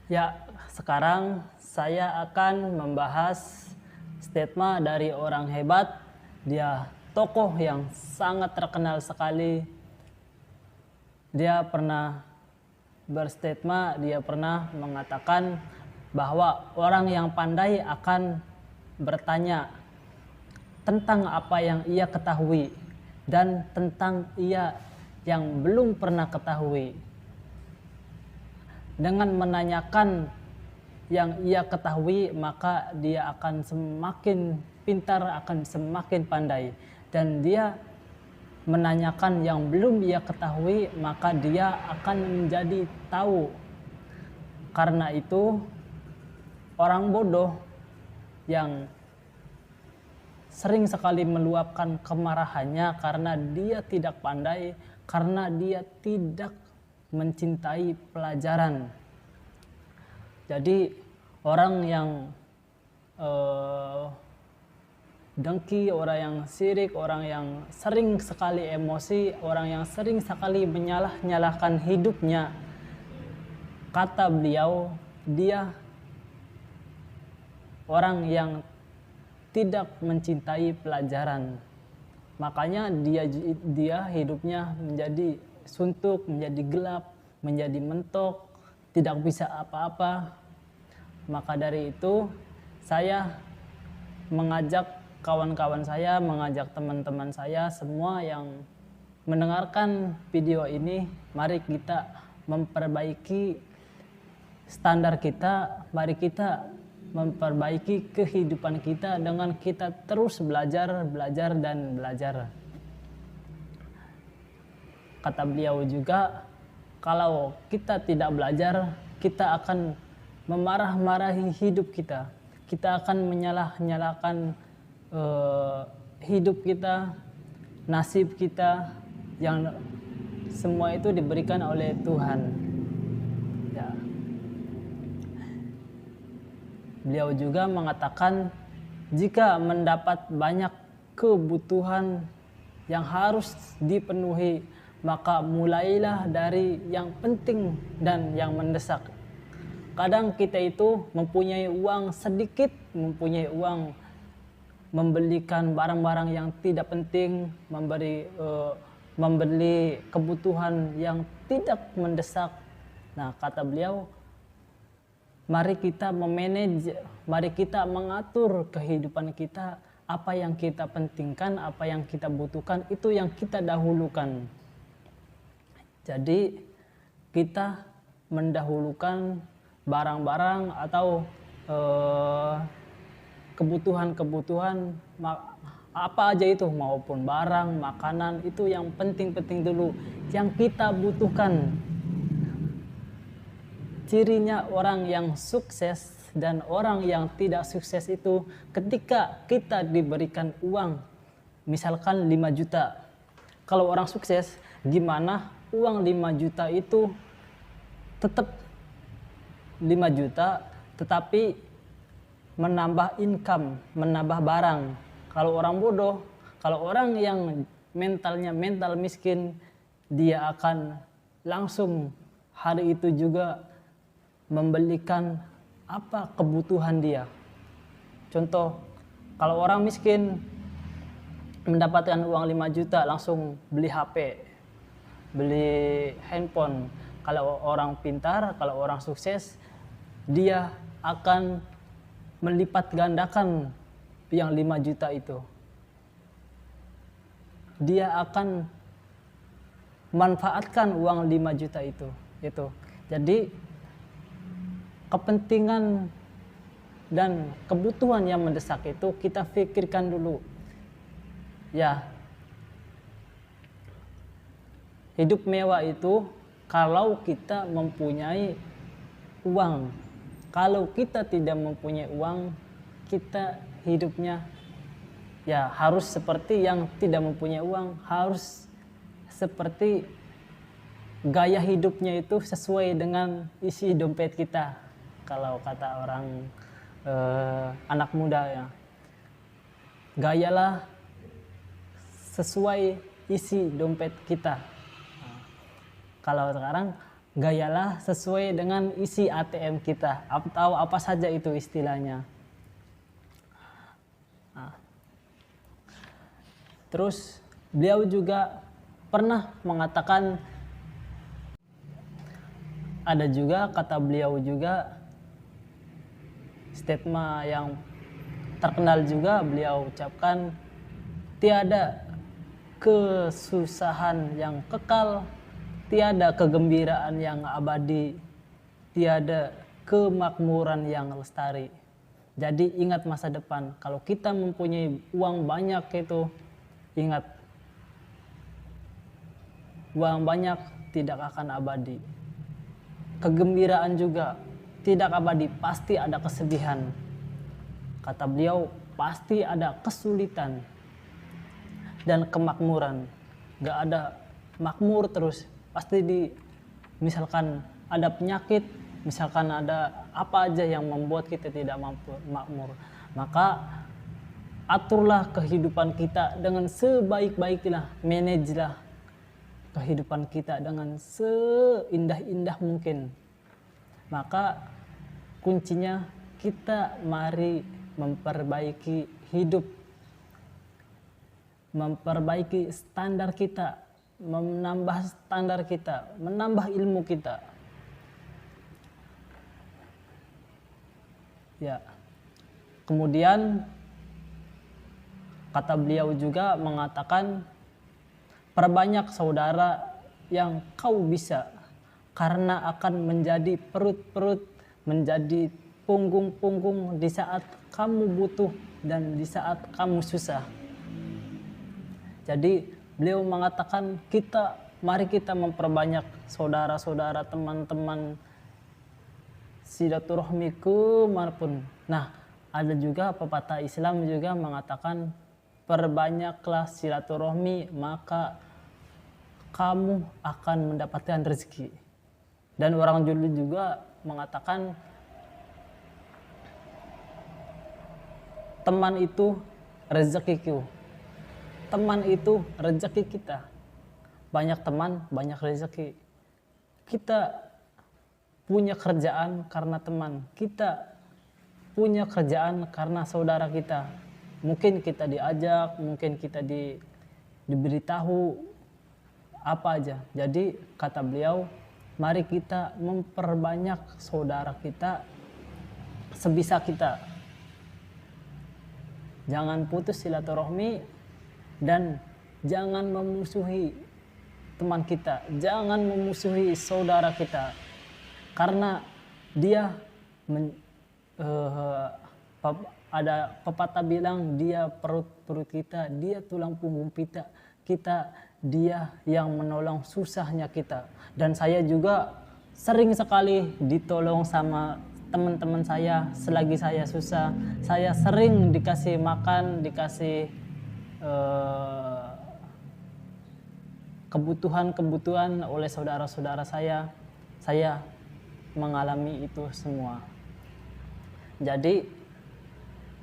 Ya, sekarang saya akan membahas statement dari orang hebat. Dia tokoh yang sangat terkenal sekali. Dia pernah berstatement, dia pernah mengatakan bahwa orang yang pandai akan bertanya tentang apa yang ia ketahui dan tentang ia yang belum pernah ketahui. Dengan menanyakan yang ia ketahui, maka dia akan semakin pintar, akan semakin pandai. Dan dia menanyakan yang belum ia ketahui, maka dia akan menjadi tahu. Karena itu, orang bodoh yang sering sekali meluapkan kemarahannya karena dia tidak pandai, karena dia tidak mencintai pelajaran. Jadi orang yang dengki, orang yang sirik, orang yang sering sekali emosi, orang yang sering sekali menyalah-nyalahkan hidupnya, kata beliau, dia orang yang tidak mencintai pelajaran. Makanya dia hidupnya menjadi suntuk, menjadi gelap, menjadi mentok, tidak bisa apa-apa. Maka dari itu saya mengajak kawan-kawan saya, mengajak teman-teman saya semua yang mendengarkan video ini, mari kita memperbaiki standar kita, mari kita memperbaiki kehidupan kita dengan kita terus belajar dan belajar. Kata beliau juga, kalau kita tidak belajar, kita akan memarah-marahi hidup kita. Kita akan menyalah-nyalahkan hidup kita, nasib kita, yang semua itu diberikan oleh Tuhan. Ya. Beliau juga mengatakan, jika mendapat banyak kebutuhan yang harus dipenuhi, maka mulailah dari yang penting dan yang mendesak. Kadang kita itu mempunyai uang sedikit, mempunyai uang membelikan barang-barang yang tidak penting, membeli kebutuhan yang tidak mendesak. Nah, kata beliau, mari kita memanage, mari kita mengatur kehidupan kita, apa yang kita pentingkan, apa yang kita butuhkan, itu yang kita dahulukan. Jadi kita mendahulukan barang-barang atau kebutuhan-kebutuhan apa aja itu, maupun barang, makanan, itu yang penting-penting dulu, yang kita butuhkan. Cirinya orang yang sukses dan orang yang tidak sukses itu, ketika kita diberikan uang, misalkan 5 juta. Kalau orang sukses, gimana uang 5 juta itu tetap 5 juta, tetapi menambah income, menambah barang. Kalau orang bodoh, kalau orang yang mentalnya mental miskin, dia akan langsung hari itu juga membelikan apa kebutuhan dia. Contoh, kalau orang miskin mendapatkan uang 5 juta langsung beli HP, beli handphone. Kalau orang pintar, kalau orang sukses, dia akan melipat gandakan yang 5 juta itu. Dia akan manfaatkan uang 5 juta itu. Jadi kepentingan dan kebutuhan yang mendesak itu kita pikirkan dulu. Ya, hidup mewah itu kalau kita mempunyai uang. Kalau kita tidak mempunyai uang, kita hidupnya ya harus seperti yang tidak mempunyai uang, harus seperti gaya hidupnya itu sesuai dengan isi dompet kita. Kalau kata orang anak muda, ya, gayalah sesuai isi dompet kita. Kalau sekarang gayalah sesuai dengan isi ATM kita atau apa saja itu istilahnya. Nah, terus beliau juga pernah mengatakan, ada juga kata beliau juga, statement yang terkenal juga beliau ucapkan, tiada kesusahan yang kekal, tiada kegembiraan yang abadi, tiada kemakmuran yang lestari. Jadi ingat masa depan, kalau kita mempunyai uang banyak itu, ingat, uang banyak tidak akan abadi. Kegembiraan juga tidak abadi, pasti ada kesedihan. Kata beliau, pasti ada kesulitan dan kemakmuran. Gak ada makmur terus, pasti misalkan ada penyakit, misalkan ada apa aja yang membuat kita tidak mampu makmur. Maka aturlah kehidupan kita dengan sebaik-baiknya, manajelah kehidupan kita dengan seindah-indah mungkin. Maka kuncinya kita mari memperbaiki hidup, memperbaiki standar kita, menambah standar kita, menambah ilmu kita. Ya. Kemudian kata beliau juga mengatakan, perbanyak saudara yang kau bisa, karena akan menjadi perut-perut, menjadi punggung-punggung di saat kamu butuh dan di saat kamu susah. Jadi beliau mengatakan, mari kita memperbanyak saudara-saudara, teman-teman, silaturahmi kemanapun. Nah, ada juga pepatah Islam juga mengatakan, perbanyaklah silaturahmi maka kamu akan mendapatkan rezeki. Dan orang dulu juga mengatakan, teman itu rezekiku, teman itu rezeki kita. Banyak teman, banyak rezeki. Kita punya kerjaan karena teman, kita punya kerjaan karena saudara kita. Mungkin kita diajak, mungkin kita diberitahu apa aja. Jadi kata beliau, mari kita memperbanyak saudara kita sebisa kita. Jangan putus silaturahmi dan jangan memusuhi teman kita, jangan memusuhi saudara kita. Karena dia ada pepatah bilang, dia perut-perut kita, dia tulang punggung kita, dia yang menolong susahnya kita. Dan saya juga sering sekali ditolong sama teman-teman saya selagi saya susah. Saya sering dikasih makan, dikasih kebutuhan-kebutuhan oleh saudara-saudara saya. Saya mengalami itu semua. Jadi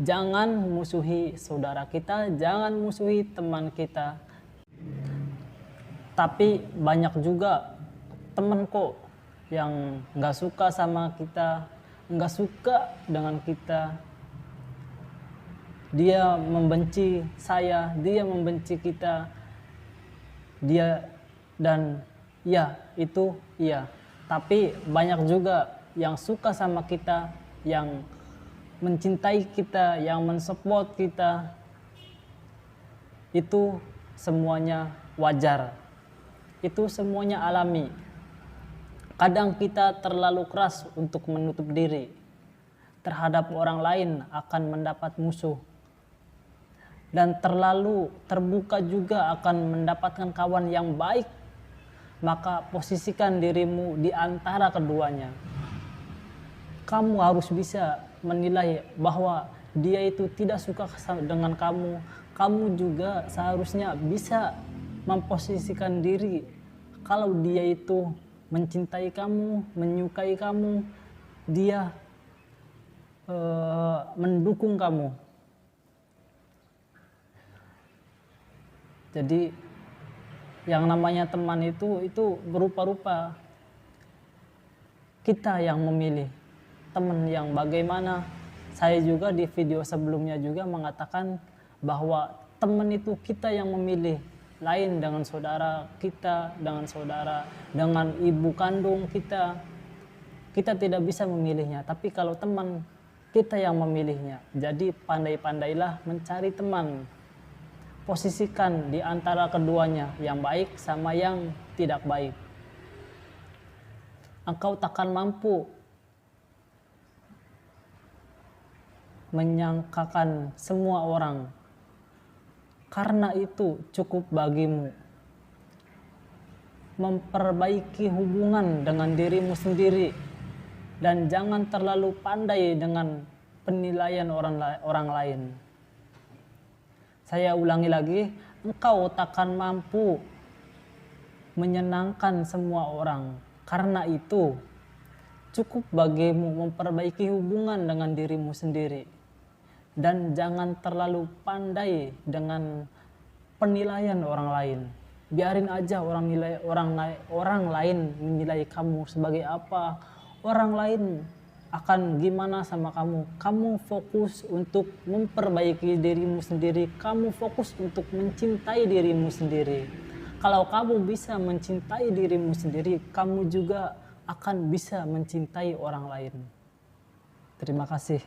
jangan musuhi saudara kita, jangan musuhi teman kita. Tapi banyak juga teman kok yang nggak suka sama kita, nggak suka dengan kita. Dia membenci saya, dia membenci kita. Dia dan ya itu iya. Tapi banyak juga yang suka sama kita, yang mencintai kita, yang mensupport kita. Itu semuanya wajar. Itu semuanya alami. Kadang kita terlalu keras untuk menutup diri terhadap orang lain akan mendapat musuh. Dan terlalu terbuka juga akan mendapatkan kawan yang baik. Maka posisikan dirimu di antara keduanya. Kamu harus bisa menilai bahwa dia itu tidak suka dengan kamu. Kamu juga seharusnya bisa memposisikan diri kalau dia itu mencintai kamu, menyukai kamu, dia mendukung kamu. Jadi yang namanya teman itu berupa-rupa. kita yang memilih teman yang bagaimana. Saya juga di video sebelumnya juga mengatakan bahwa teman itu kita yang memilih, lain dengan saudara kita, dengan ibu kandung kita. Kita tidak bisa memilihnya, tapi kalau teman kita yang memilihnya. Jadi pandai-pandailah mencari teman. Posisikan di antara keduanya, yang baik sama yang tidak baik. Engkau takkan mampu menyangkakan semua orang. Karena itu cukup bagimu memperbaiki hubungan dengan dirimu sendiri, dan jangan terlalu pandai dengan penilaian orang lain. Saya ulangi lagi, engkau takkan mampu menyenangkan semua orang. Karena itu cukup bagimu memperbaiki hubungan dengan dirimu sendiri, dan jangan terlalu pandai dengan penilaian orang lain. Biarin aja orang lain menilai kamu sebagai apa. Orang lain akan gimana sama kamu. Kamu fokus untuk memperbaiki dirimu sendiri. Kamu fokus untuk mencintai dirimu sendiri. Kalau kamu bisa mencintai dirimu sendiri, kamu juga akan bisa mencintai orang lain. Terima kasih.